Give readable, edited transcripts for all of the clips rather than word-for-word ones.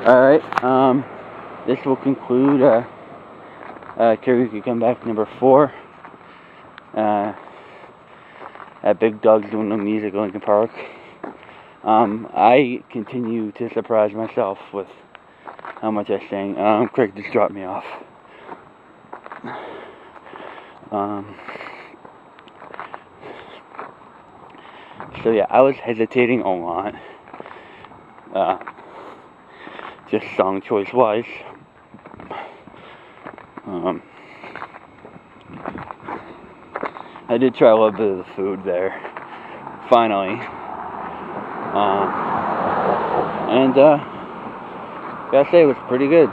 Alright, this will conclude Karaoke Comeback number 4. At Big Dog's doing the music at Linkin Park. I continue to surprise myself with how much I sing. Craig just dropped me off. So yeah, I was hesitating a lot. Just song choice wise. I did try a little bit of the food there, finally. And gotta say it was pretty good.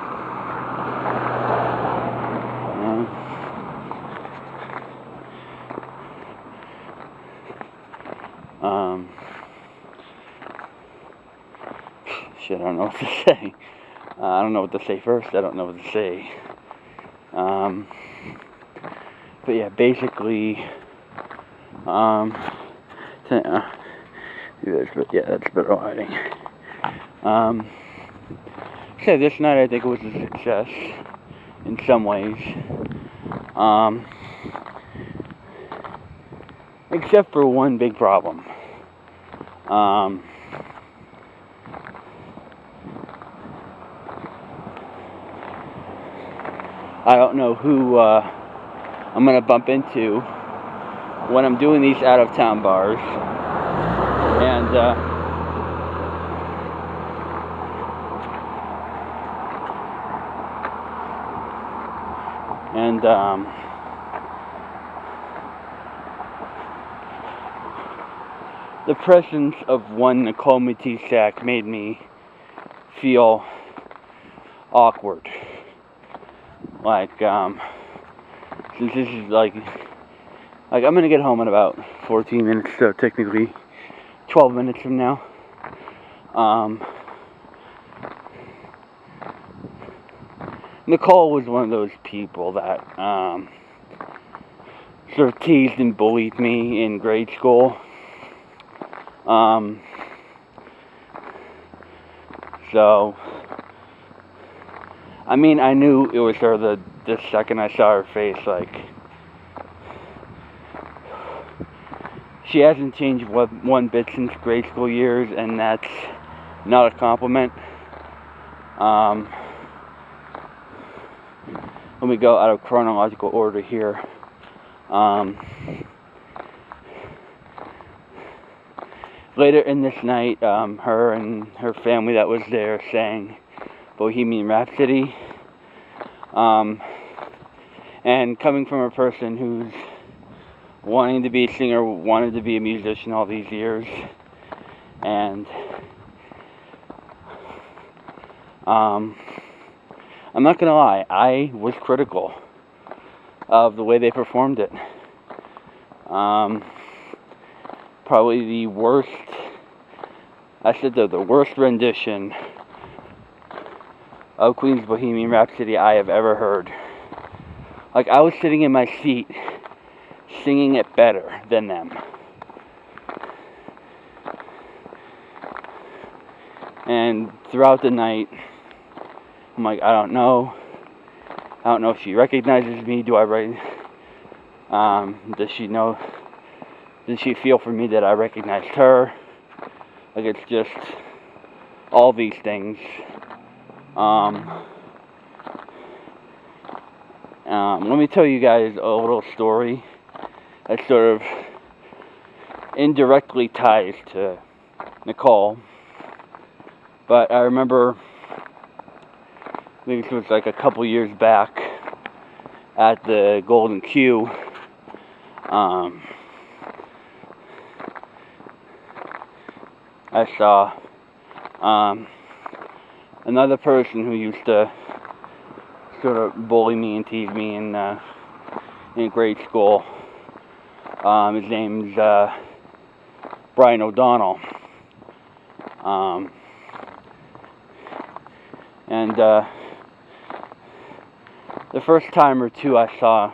Shit, I don't know what to say. I don't know what to say first. I don't know what to say. But yeah, basically, that's better lighting. So this night I think it was a success in some ways. Except for one big problem. I don't know who I'm gonna bump into when I'm doing these out-of-town bars, and the presence of one Nicole Matisak made me feel awkward. Like, since this is like I'm gonna get home in about 14 minutes, so technically 12 minutes from now. Nicole was one of those people that sort of teased and bullied me in grade school. So, I mean, I knew it was her the second I saw her face. Like, she hasn't changed one bit since grade school years, and that's not a compliment. Let me go out of chronological order here. Later in this night, her and her family that was there sang Bohemian Rhapsody. And coming from a person who's wanting to be a singer, wanted to be a musician all these years, and I'm not gonna lie, I was critical of the way they performed it. Probably the worst, I said the worst rendition of Queen's Bohemian Rhapsody I have ever heard. Like, I was sitting in my seat singing it better than them. And throughout the night, I'm like, I don't know if she recognizes me. Do I does she know? Does she feel for me that I recognized her? Like, it's just all these things. Let me tell you guys a little story that sort of indirectly ties to Nicole. But I remember, maybe it was like a couple years back at the Golden Q. I saw another person who used to sort of bully me and tease me in grade school. His name's Brian O'Donnell. And the first time or two I saw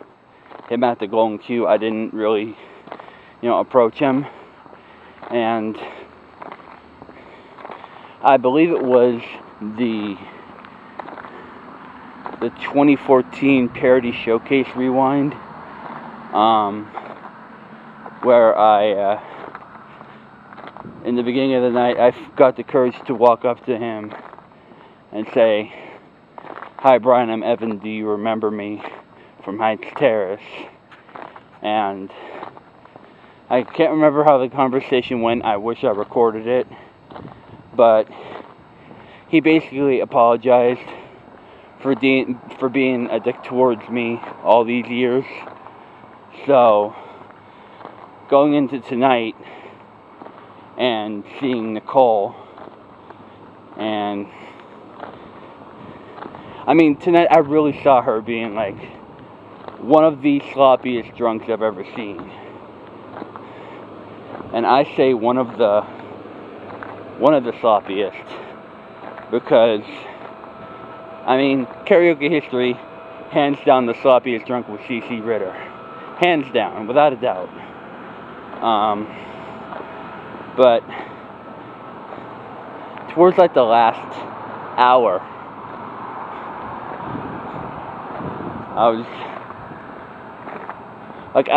him at the Golden Q, I didn't really, approach him. And I believe it was the 2014 Parody Showcase Rewind, where I, in the beginning of the night, I got the courage to walk up to him and say, "Hi Brian, I'm Evan, do you remember me from Heights Terrace?" And I can't remember how the conversation went. I wish I recorded it, but he basically apologized for being a dick towards me all these years. So, going into tonight and seeing Nicole, and I mean, tonight I really saw her being like one of the sloppiest drunks I've ever seen. And I say one of the sloppiest because, I mean, karaoke history, hands down the sloppiest drunk was C.C. Ritter. Hands down, without a doubt. But towards like the last hour, I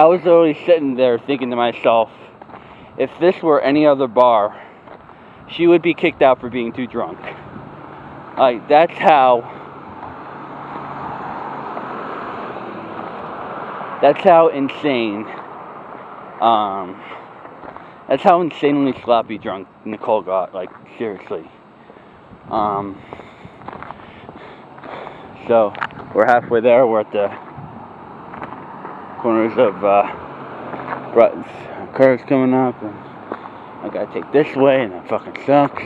was literally sitting there thinking to myself, if this were any other bar, she would be kicked out for being too drunk. Like, that's how insane, that's how insanely sloppy drunk Nicole got, like, seriously. So, we're halfway there. We're at the corners of cars coming up, and I gotta take this way, and that fucking sucks.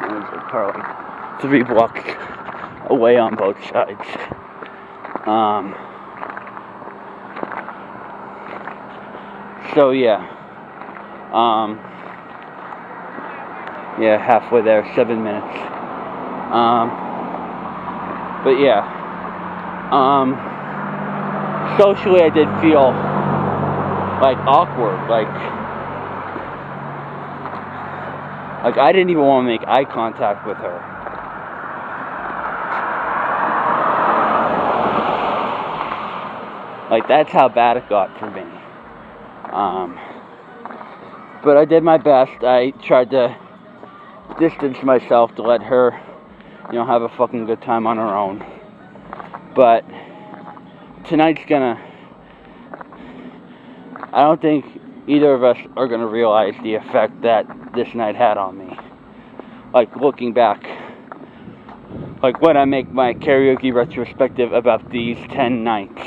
There's a car like 3 blocks away on both sides. So yeah, halfway there, 7 minutes. But yeah, socially I did feel like awkward, like I didn't even want to make eye contact with her. Like, that's how bad it got for me. But I did my best. I tried to distance myself to let her, have a fucking good time on her own. But tonight's I don't think either of us are gonna realize the effect that this night had on me. Like, looking back, like when I make my karaoke retrospective about these 10 nights.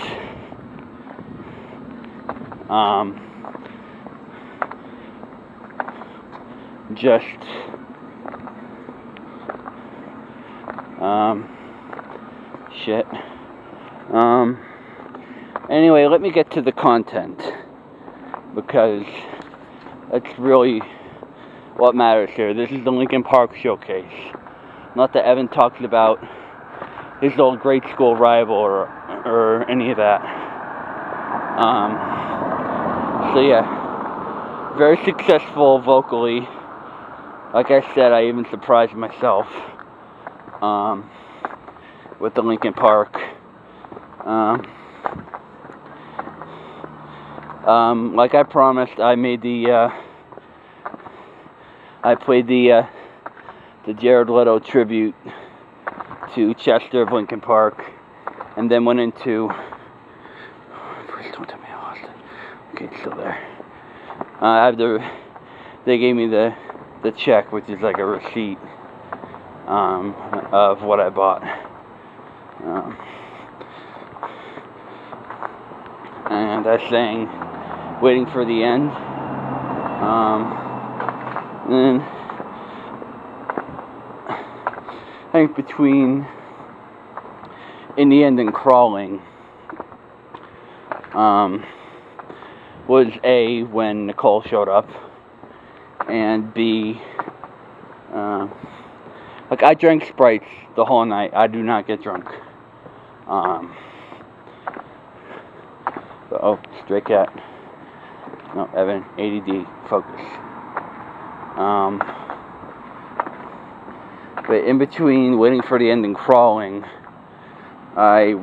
Shit. Anyway, let me get to the content, because that's really what matters here. This is the Linkin Park showcase. Not that Evan talks about his old grade school rival or any of that. So yeah, very successful vocally. Like I said, I even surprised myself with the Linkin Park. Like I promised, I made I played the Jared Leto tribute to Chester of Linkin Park, and then went into. Please don't tell me I lost it. Okay, it's still there. They gave me the check, which is like a receipt of what I bought. And I sang "Waiting for the End." And I think between "In the End" and "Crawling" was A, when Nicole showed up, and B, like, I drank Sprites the whole night. I do not get drunk. But, oh, stray cat. No, Evan, ADD, focus. But in between waiting for the end and crawling, I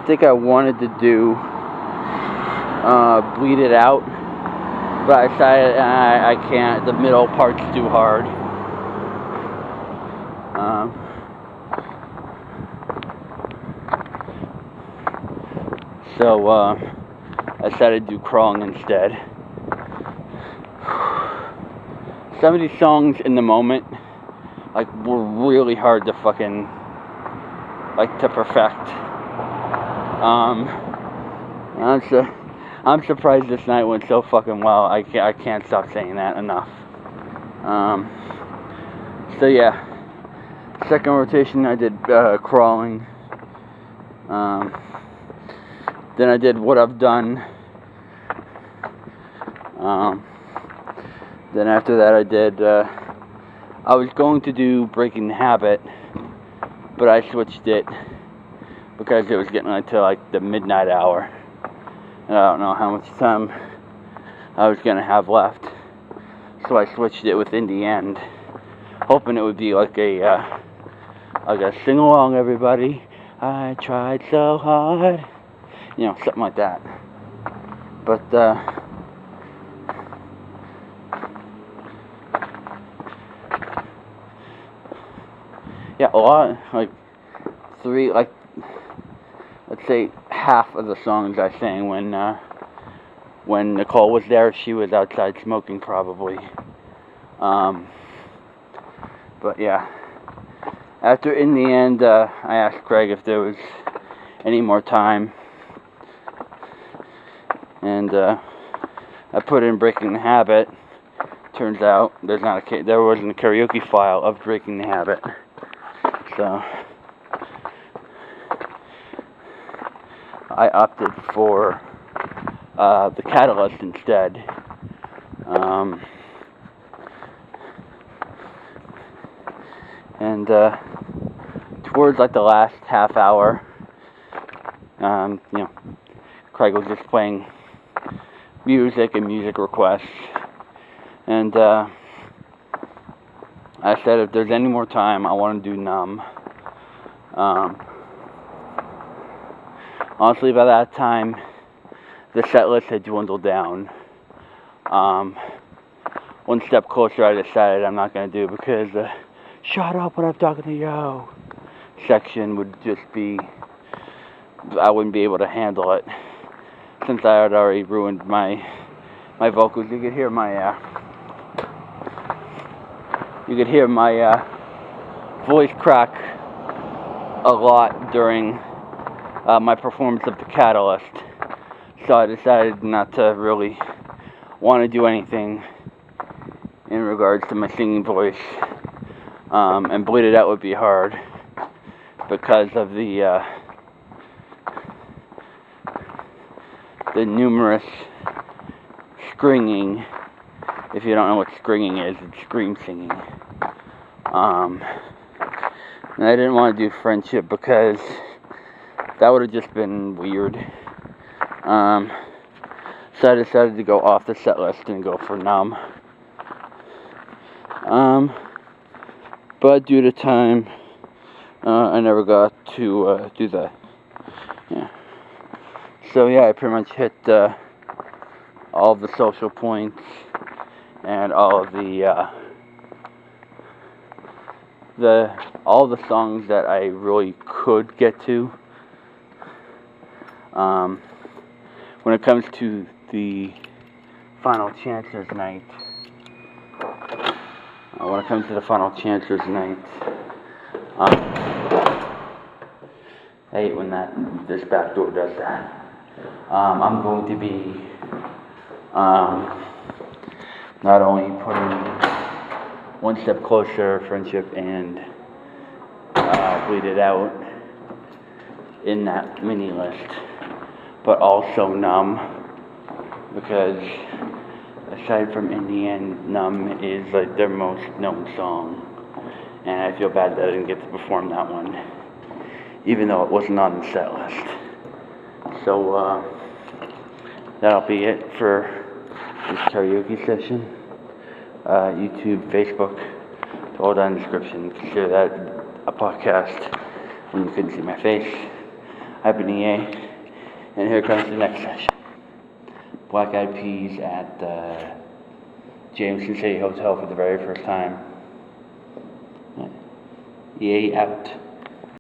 think I wanted to do Bleed It Out, but I decided I can't. The middle part's too hard. So I decided to do Crawling instead. Some of these songs in the moment, like, were really hard to fucking, like, to perfect. I'm surprised this night went so fucking well. I can't stop saying that enough. So yeah, second rotation I did Crawling. Then I did What I've Done. Then after that I did, I was going to do Breaking the Habit, but I switched it because it was getting into like the midnight hour. And I don't know how much time I was going to have left. So I switched it within the end, hoping it would be like a sing along, everybody. I tried so hard. You know, something like that. But, yeah, a lot, like, let's say half of the songs I sang when Nicole was there. She was outside smoking, probably. But yeah, after, in the end, I asked Craig if there was any more time, and I put in Breaking the Habit. Turns out there wasn't a karaoke file of Breaking the Habit, so I opted for the Catalyst instead. And towards like the last half hour, you know, Craig was just playing music and music requests, and I said if there's any more time, I want to do Numb. Honestly, by that time, the set list had dwindled down. One step closer, I decided I'm not going to do, because shut up when I'm talking to you section would just be, I wouldn't be able to handle it, since I had already ruined my vocals. You could hear my voice crack a lot during my performance of the Catalyst, so I decided not to really want to do anything in regards to my singing voice, and Bleed It Out would be hard because of the numerous screaming. If you don't know what screaming is, it's scream singing. And I didn't want to do Friendship because that would have just been weird. So I decided to go off the set list and go for Numb. But due to time, I never got to do that. Yeah. So yeah, I pretty much hit all of the social points and all of all the songs that I really could get to. When it comes to the Final Chancers night, I hate when this back door does that. I'm going to be not only putting One Step Closer, Friendship, and Bleed It Out in that mini list, but also Numb, because aside from In the End, Numb is like their most known song, and I feel bad that I didn't get to perform that one. even though it wasn't on the set list. So, that'll be it for this karaoke session. YouTube, Facebook, all down in the description. Consider that a podcast when you couldn't see my face. I've been EA, and here comes the next session. Black Eyed Peas at the Jameson City Hotel for the very first time. EA out.